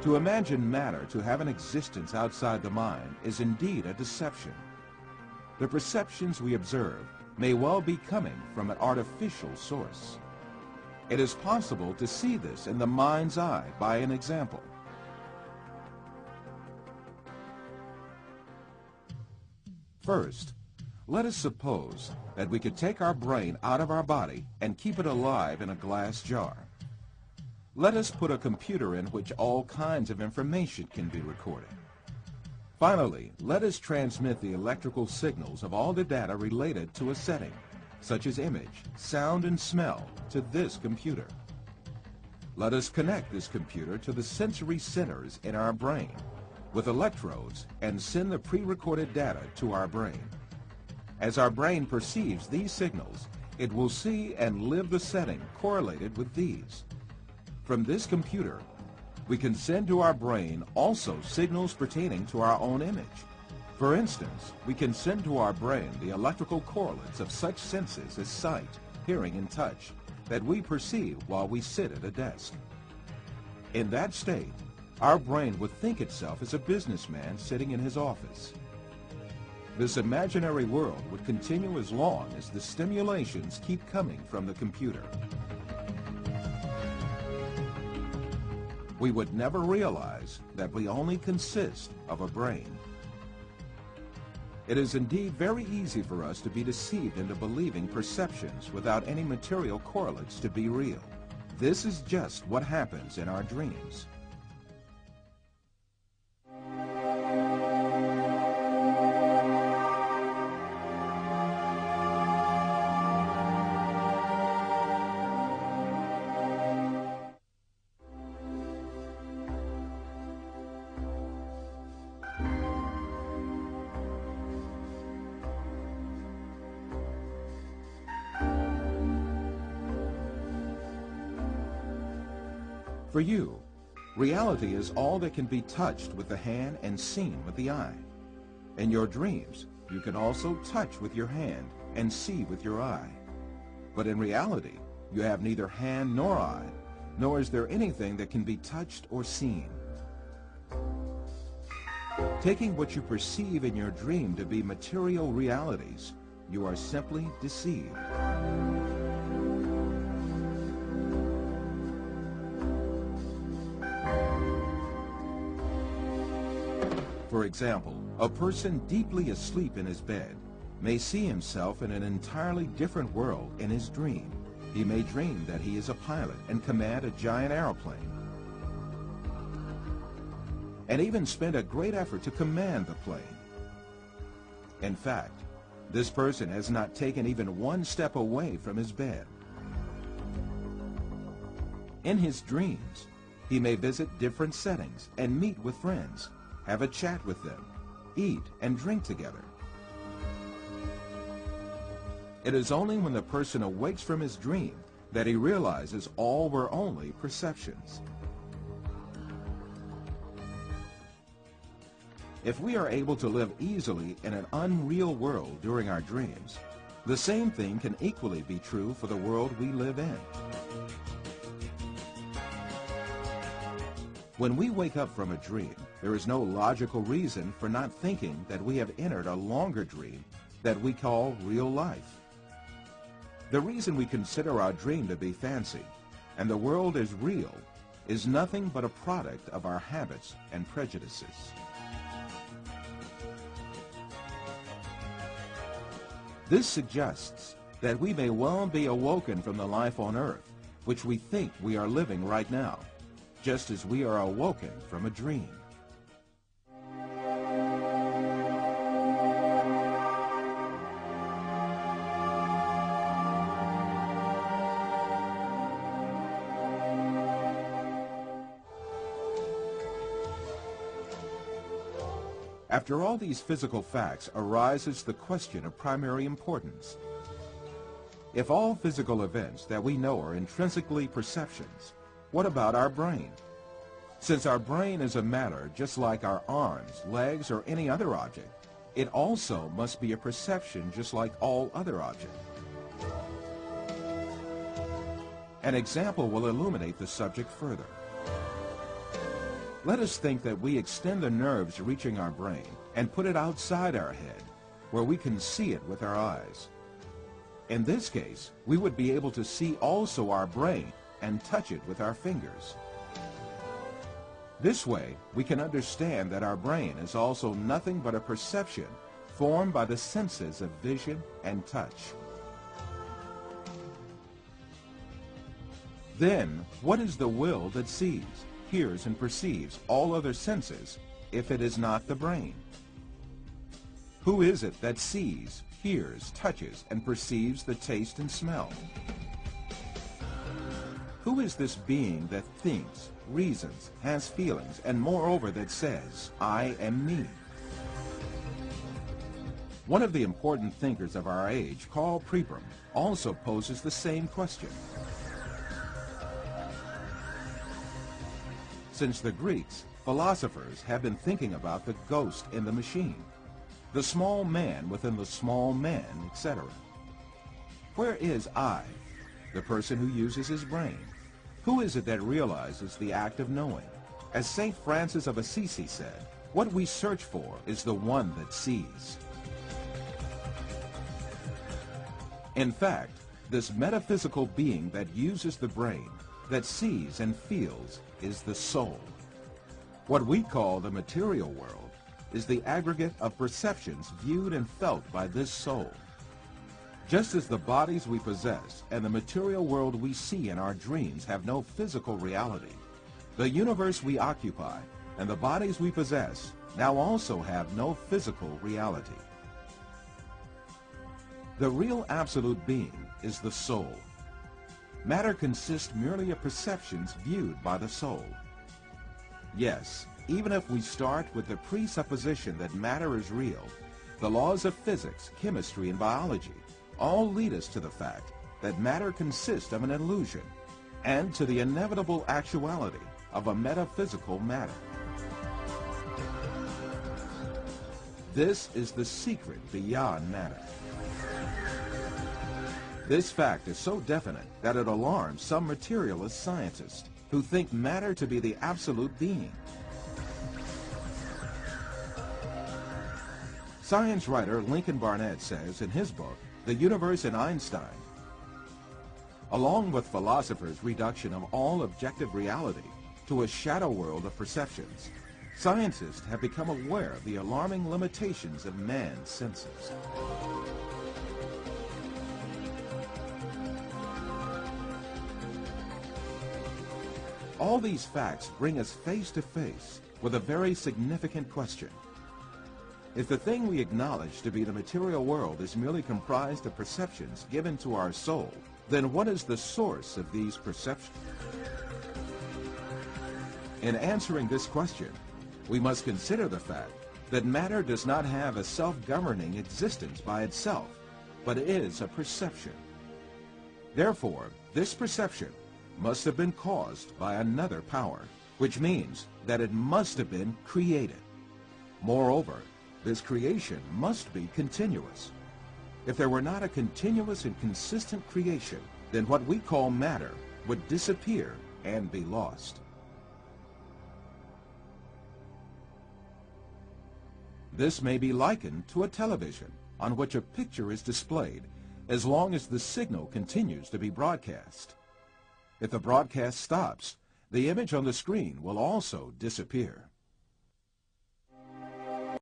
To imagine matter to have an existence outside the mind is indeed a deception. The perceptions we observe may well be coming from an artificial source. It is possible to see this in the mind's eye by an example. First, let us suppose that we could take our brain out of our body and keep it alive in a glass jar. Let us put a computer in which all kinds of information can be recorded. Finally, let us transmit the electrical signals of all the data related to a setting, such as image, sound, and smell, to this computer. Let us connect this computer to the sensory centers in our brain with electrodes and send the pre-recorded data to our brain. As our brain perceives these signals, it will see and live the setting correlated with these. From this computer, we can send to our brain also signals pertaining to our own image. For instance, we can send to our brain the electrical correlates of such senses as sight, hearing, and touch that we perceive while we sit at a desk. In that state, our brain would think itself as a businessman sitting in his office. This imaginary world would continue as long as the stimulations keep coming from the computer. We would never realize that we only consist of a brain. It is indeed very easy for us to be deceived into believing perceptions without any material correlates to be real. This is just what happens in our dreams. For you, reality is all that can be touched with the hand and seen with the eye. In your dreams, you can also touch with your hand and see with your eye. But in reality, you have neither hand nor eye, nor is there anything that can be touched or seen. Taking what you perceive in your dream to be material realities, you are simply deceived. For example, a person deeply asleep in his bed may see himself in an entirely different world in his dream. He may dream that he is a pilot and command a giant airplane, and even spend a great effort to command the plane. In fact, this person has not taken even one step away from his bed. In his dreams, he may visit different settings and meet with friends, have a chat with them, eat and drink together. It is only when the person awakes from his dream that he realizes all were only perceptions. If we are able to live easily in an unreal world during our dreams, the same thing can equally be true for the world we live in. When we wake up from a dream, there is no logical reason for not thinking that we have entered a longer dream that we call real life. The reason we consider our dream to be fancy and the world as real is nothing but a product of our habits and prejudices. This suggests that we may well be awoken from the life on earth, which we think we are living right now, just as we are awoken from a dream. After all these physical facts arises the question of primary importance. If all physical events that we know are intrinsically perceptions, what about our brain? Since our brain is a matter just like our arms, legs, or any other object, it also must be a perception just like all other objects. An example will illuminate the subject further. Let us think that we extend the nerves reaching our brain and put it outside our head, where we can see it with our eyes. In this case, we would be able to see also our brain and touch it with our fingers. This way, we can understand that our brain is also nothing but a perception formed by the senses of vision and touch. Then, what is the will that sees, hears, and perceives all other senses if it is not the brain? Who is it that sees, hears, touches, and perceives the taste and smell? Who is this being that thinks, reasons, has feelings, and moreover that says, I am me? One of the important thinkers of our age, Karl Pribram, also poses the same question. Since the Greeks, philosophers have been thinking about the ghost in the machine, the small man within the small man, etc. Where is I, the person who uses his brain? Who is it that realizes the act of knowing? As St. Francis of Assisi said, what we search for is the one that sees. In fact, this metaphysical being that uses the brain, that sees and feels, is the soul. What we call the material world is the aggregate of perceptions viewed and felt by this soul. Just as the bodies we possess and the material world we see in our dreams have no physical reality, the universe we occupy and the bodies we possess now also have no physical reality. The real absolute being is the soul. Matter consists merely of perceptions viewed by the soul. Yes, even if we start with the presupposition that matter is real, the laws of physics, chemistry, and biology all lead us to the fact that matter consists of an illusion and to the inevitable actuality of a metaphysical matter. This is the secret beyond matter. This fact is so definite that it alarms some materialist scientists who think matter to be the absolute being. Science writer Lincoln Barnett says in his book, The Universe in Einstein, along with philosophers' reduction of all objective reality to a shadow world of perceptions, scientists have become aware of the alarming limitations of man's senses. All these facts bring us face to face with a very significant question. If the thing we acknowledge to be the material world is merely comprised of perceptions given to our soul, then what is the source of these perceptions? In answering this question, we must consider the fact that matter does not have a self-governing existence by itself, but is a perception. Therefore, this perception must have been caused by another power, which means that it must have been created. Moreover, this creation must be continuous. If there were not a continuous and consistent creation, then what we call matter would disappear and be lost. This may be likened to a television on which a picture is displayed as long as the signal continues to be broadcast. If the broadcast stops, the image on the screen will also disappear.